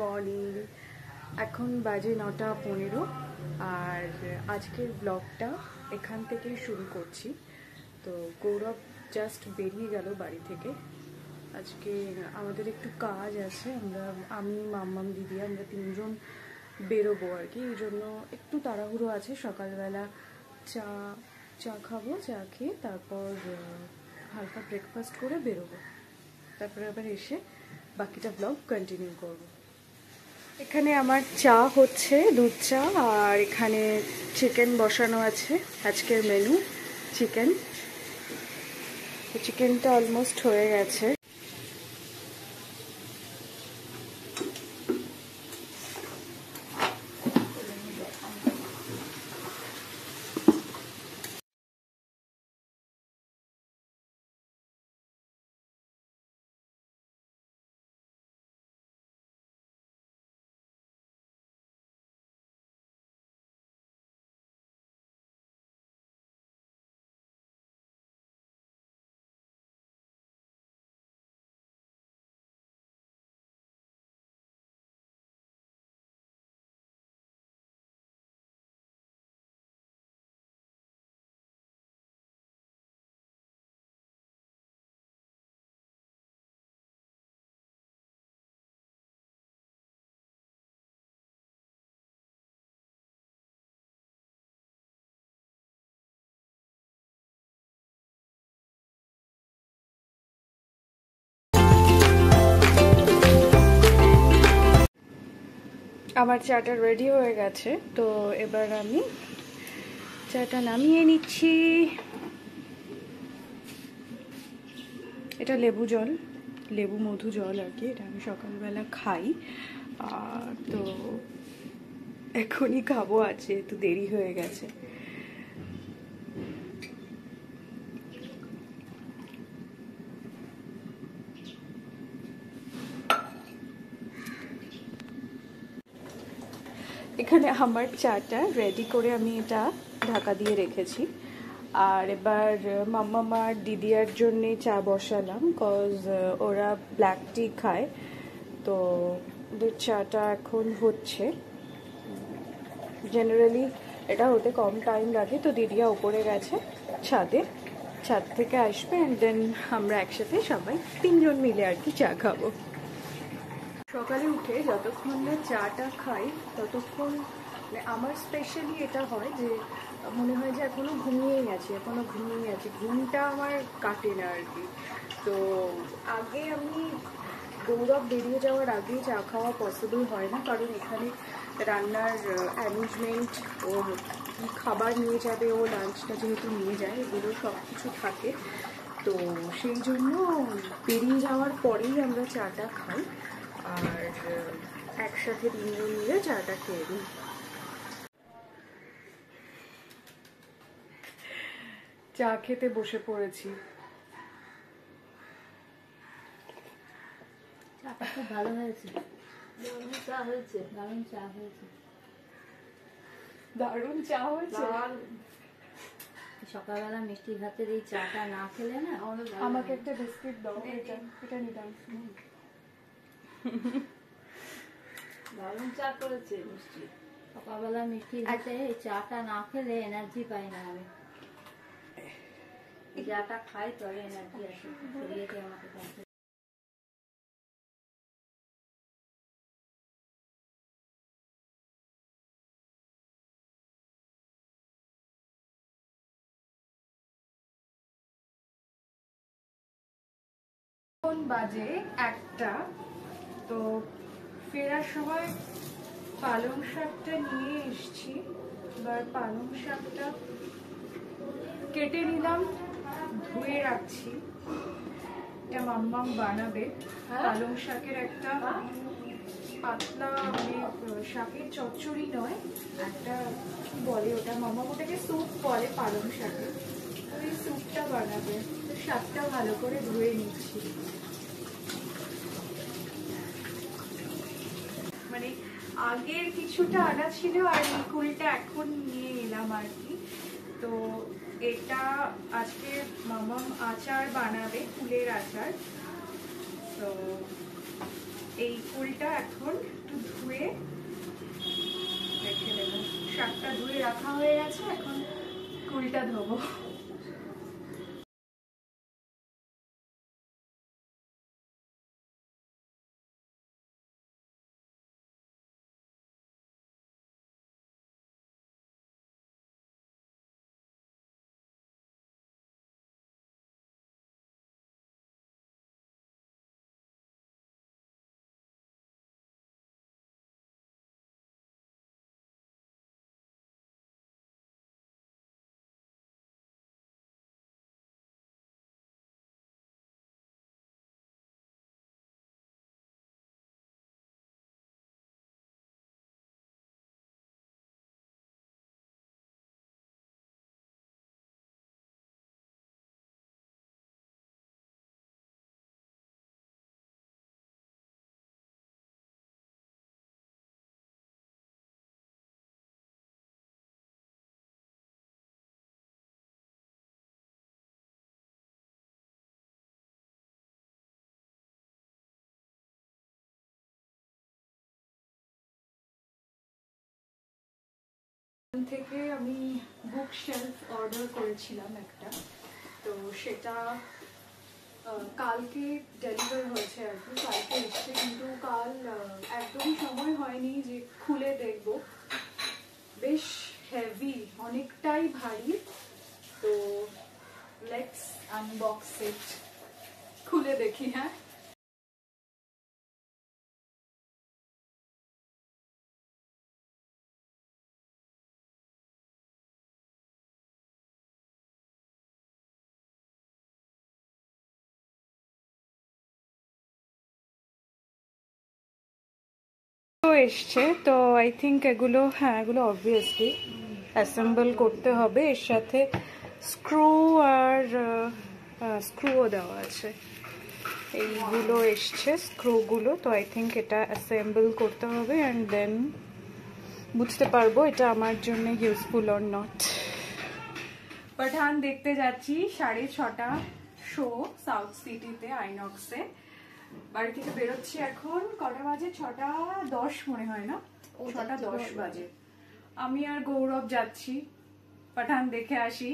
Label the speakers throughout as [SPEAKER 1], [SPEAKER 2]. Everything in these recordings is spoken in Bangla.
[SPEAKER 1] মর্নিং। এখন বাজে 9:15 আর আজকের ব্লগটা এখান থেকেই শুরু করছি। তো গৌরব জাস্ট বেরিয়ে গেল বাড়ি থেকে। আজকে আমাদের একটু কাজ আছে, আমি মাম্মাম দিদি আমরা তিনজন বেরোবো আর কি। এই জন্য একটু তাড়াহুড়ো আছে। সকালবেলা চা খাবো, চা খেয়ে তারপর হালকা ব্রেকফাস্ট করে বেরোবো। তারপরে আবার এসে বাকিটা ব্লগ কন্টিনিউ করব। এখানে আমার চা হচ্ছে, দুধ চা, আর এখানে চিকেন বসানো আছে। আজকের মেনু চিকেনটা অলমোস্ট হয়ে গেছে। আমার চাটা রেডি হয়ে গেছে, তো এবার আমি চাটা নামিয়ে নিচ্ছি। এটা লেবু মধু জল আর কি। এটা আমি সকালবেলা খাই, তো এখনই খাবো, আছে একটু দেরি হয়ে গেছে। এখানে আমার চাটা রেডি করে আমি এটা ঢাকা দিয়ে রেখেছি। আর এবার মাম্মা আর দিদিয়ার জন্যে চা বসালাম, কজ ওরা ব্ল্যাক টি খায়। তো ওদের চাটা এখন হচ্ছে। জেনারেলি এটা হতে কম টাইম লাগে। তো দিদিয়া উপরে গেছে ছাদ থেকে আসবে, অ্যান্ড দেন আমরা একসাথে সবাই তিনজন মিলে আর কি চা খাবো। সকালে উঠে যতক্ষণ না চাটা খাই ততক্ষণ আমার স্পেশালি এটা হয় যে মনে হয় যে এখনো ঘুমিয়েই আছি। ঘুমটা আমার কাটে না আর কি। তো আগে আমি গৌরব বেরিয়ে যাওয়ার আগে চা খাওয়া পসিবল হয় না, কারণ এখানে রান্নার অ্যারেঞ্জমেন্ট, ও কী খাবার নিয়ে যাবে, ও লাঞ্চটা যেহেতু নিয়ে যায়, এগুলো সব কিছু থাকে। তো সেই জন্য বেরিয়ে যাওয়ার পরেই আমরা চাটা খাই, আর একসাথে তিনজন মিলে চাটা খেয়ে দিই। চা খেতে বসে পড়েছি।
[SPEAKER 2] চাটা খুব ভালো হয়েছে, দারুণ চা হয়েছে। সকালবেলা মিষ্টি ভাতের এই চাটা না খেলে না,
[SPEAKER 1] আমাকে একটা বিস্কিট দাও, এটা নিলাম।
[SPEAKER 2] দারুণ চা করেছে মিষ্টি। সকালবেলা মিষ্টি ভাতে এই চাটা না খেলে এনার্জি পাই না আমি। চাটা খাই তবে এনার্জি আসে। আমাকে
[SPEAKER 1] এখন বাজে 1টা। তো ফেরার সময় পালং শাকটা নিয়ে এসছি। এবার পালং শাকটা কেটে নিলাম, ধুয়ে রাখছি। এটা মাম্মাম বানাবে। পালং শাকের একটা পাতলা, শাকের চচ্চড়ি নয়, একটা কি বলে ওটা, মাম্মাম ওটাকে স্যুপ বলে পালং শাকের। ওই স্যুপটা বানাবে। তো শাকটা ভালো করে ধুয়ে নিচ্ছি। মানে আগের কিছুটা আনা ছিল আর এই কুলটা এখন নিয়ে এলাম আর কি। তো এটা আজকে মামাম আচার বানাবে, কুলের আচার। তো এই ফুলটা এখন একটু ধুয়ে রেখে দেবো। শাকটা ধুয়ে রাখা হয়ে গেছে, এখন ফুলটা ধোবো। থেকে আমি বুক শেলফ অর্ডার করেছিলাম একটা, তো সেটা কালকে ডেলিভার হয়েছে আর কি, কালকে এসছে, কিন্তু কাল একদমই সময় হয়নি যে খুলে দেখব। বেশ হেভি, অনেকটাই ভারী, তো লেটস আনবক্স ইট, খুলে দেখি। হ্যাঁ, এসছে তো আই থিঙ্ক এগুলো, হ্যাঁ এগুলো অবভিয়াসলি অ্যাসেম্বল করতে হবে। এর সাথে স্ক্রু আর স্ক্রুও দেওয়া আছে, এইগুলো এসছে স্ক্রুগুলো, তো আই থিঙ্ক এটা অ্যাসেম্বল করতে হবে অ্যান্ড দেন বুঝতে পারবো এটা আমার জন্য ইউজফুল অর নট। পাঠান দেখতে যাচ্ছি 6:30 শো সাউথ সিটিতে আইনক্সে। বাড়ি থেকে বেরোচ্ছি এখন, কটা বাজে? 6:10 মনে হয়, না 6:10 বাজে। আমি আর গৌরব যাচ্ছি, পাঠান দেখে আসি।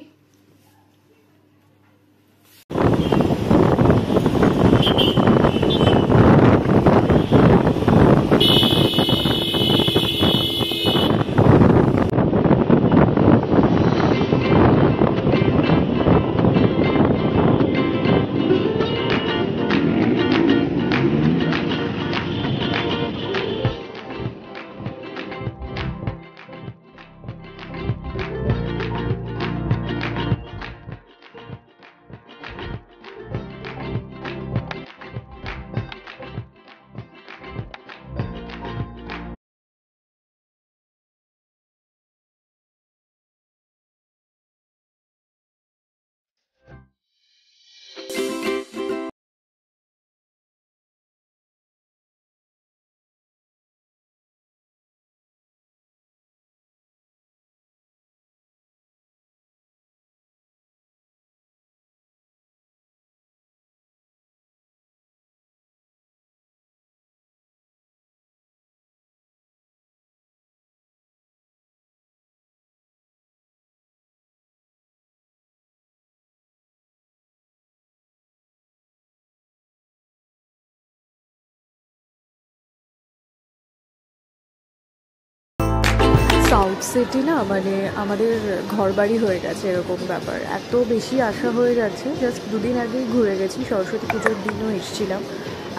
[SPEAKER 1] সাউথ সিটি না মানে আমাদের ঘর বাড়ি হয়ে গেছে এরকম ব্যাপার, এত বেশি আশা হয়ে যাচ্ছে। জাস্ট দুদিন আগেই ঘুরে গেছি, সরস্বতী পুজোর দিনও এসেছিলাম,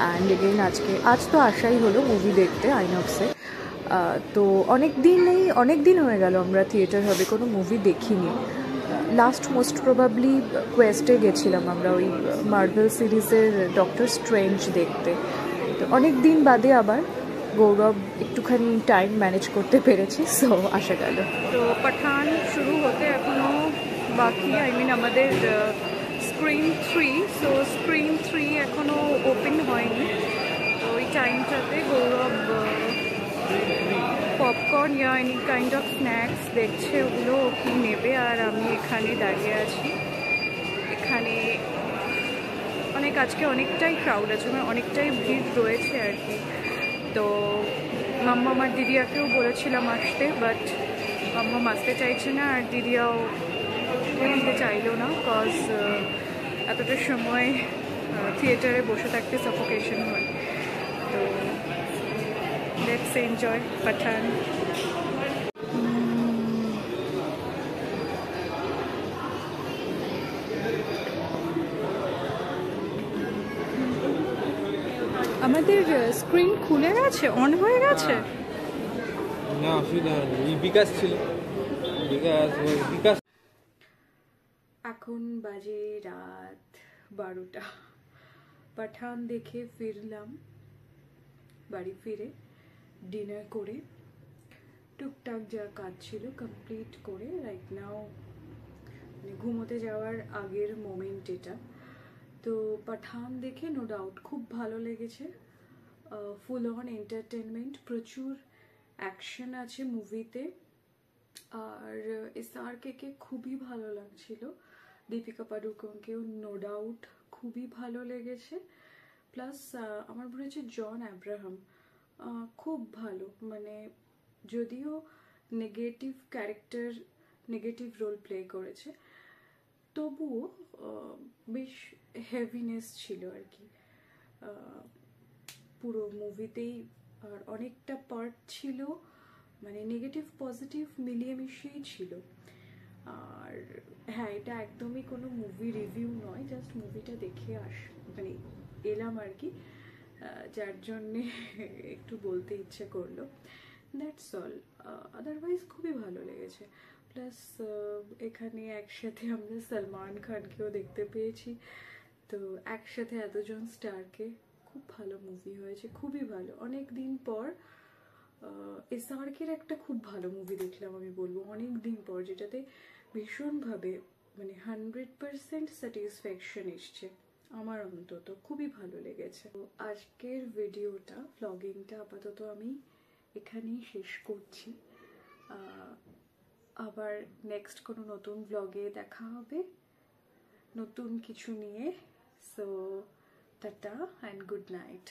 [SPEAKER 1] অ্যান্ড এগেইন আজ তো আশাই হলো মুভি দেখতে আইনক্সে। তো অনেক দিন হয়ে গেল আমরা থিয়েটার হবে কোনো মুভি দেখিনি। লাস্ট মোস্ট প্রবাবলি কোয়েস্টে গেছিলাম আমরা, ওই মার্ভেল সিরিজের ডক্টর স্ট্রেঞ্জ দেখতে। তো অনেক দিন বাদে আবার গৌরব একটুখানি টাইম ম্যানেজ করতে পেরেছি, সো আসা গেল। তো পাঠান শুরু হতে এখনও বাকি, আমাদের স্ক্রিন 3, সো স্ক্রিন 3 এখনও ওপেন হয়নি। তো ওই টাইমটাতে Gaurav popcorn ya any kind of snacks দেখছে, ওগুলো কি নেবে, আর আমি এখানে দাঁড়িয়ে আছি। এখানে আজকে অনেকটাই ক্রাউড আছে, মানে অনেকটাই ভিড় রয়েছে আর কি। তো মাম্মা আমার দিদিয়াকেও বলেছিলাম আসতে, বাট মাম্মা আসতে চাইছে না আর দিদিয়াও আসতে চাইলো না, কজ এতটা সময় থিয়েটারে বসে থাকতে সাফোকেশন হয়। তো লেটস এনজয় পাঠান। আমাদের স্ক্রিন খুলে গেছে, অন হয়ে গেছে।
[SPEAKER 3] না অসুবিধা হয়নি, বিকাশ ছিল, বিকাশ।
[SPEAKER 1] এখন বাজে রাত 12টা। পাঠান দেখে ফিরলাম, বাড়ি ফিরে ডিনার করে টুকটাক যা কাজ ছিল কমপ্লিট করে রাইট নাও মানে ঘুমোতে যাওয়ার আগের মোমেন্ট এটা। তো পাঠান দেখে নো ডাউট খুব ভালো লেগেছে, ফুল অন এন্টারটেনমেন্ট, প্রচুর অ্যাকশন আছে মুভিতে। আর SRK খুবই ভালো লাগছিল, দীপিকা পাডুকোনকেও নো ডাউট খুবই ভালো লেগেছে। প্লাস আমার মনে হচ্ছে জন আব্রাহাম খুব ভালো, মানে যদিও negative character, negative role play করেছে, তবুও বেশ হেভিনেস ছিল আর কি পুরো মুভিতেই। আর অনেকটা পার্ট ছিল মানে নেগেটিভ পজিটিভ মিলিয়ে মিশিয়েই ছিল। আর হ্যাঁ, এটা একদমই কোনো মুভি রিভিউ নয়, জাস্ট মুভিটা দেখে মানে এলাম আর কি, যার জন্যে একটু বলতে ইচ্ছে করলো, দ্যাটস অল। আদারওয়াইজ খুবই ভালো লেগেছে। প্লাস এখানে একসাথে আমরা সলমান খানকেও দেখতে পেয়েছি, তো একসাথে এতজন স্টারকে, খুব ভালো মুভি হয়েছে, খুবই ভালো। অনেক দিন পর SRKর একটা খুব ভালো মুভি দেখলাম আমি বলবো, অনেক দিন পর, যেটাতে ভীষণভাবে মানে 100% স্যাটিসফ্যাকশন এসছে আমার, অন্তত খুবই ভালো লেগেছে। তো আজকের ভিডিওটা, ভ্লগিংটা আপাতত আমি এখানেই শেষ করছি। আবার নেক্সট কোনো নতুন ভ্লগে দেখা হবে নতুন কিছু নিয়ে। So tata and good night.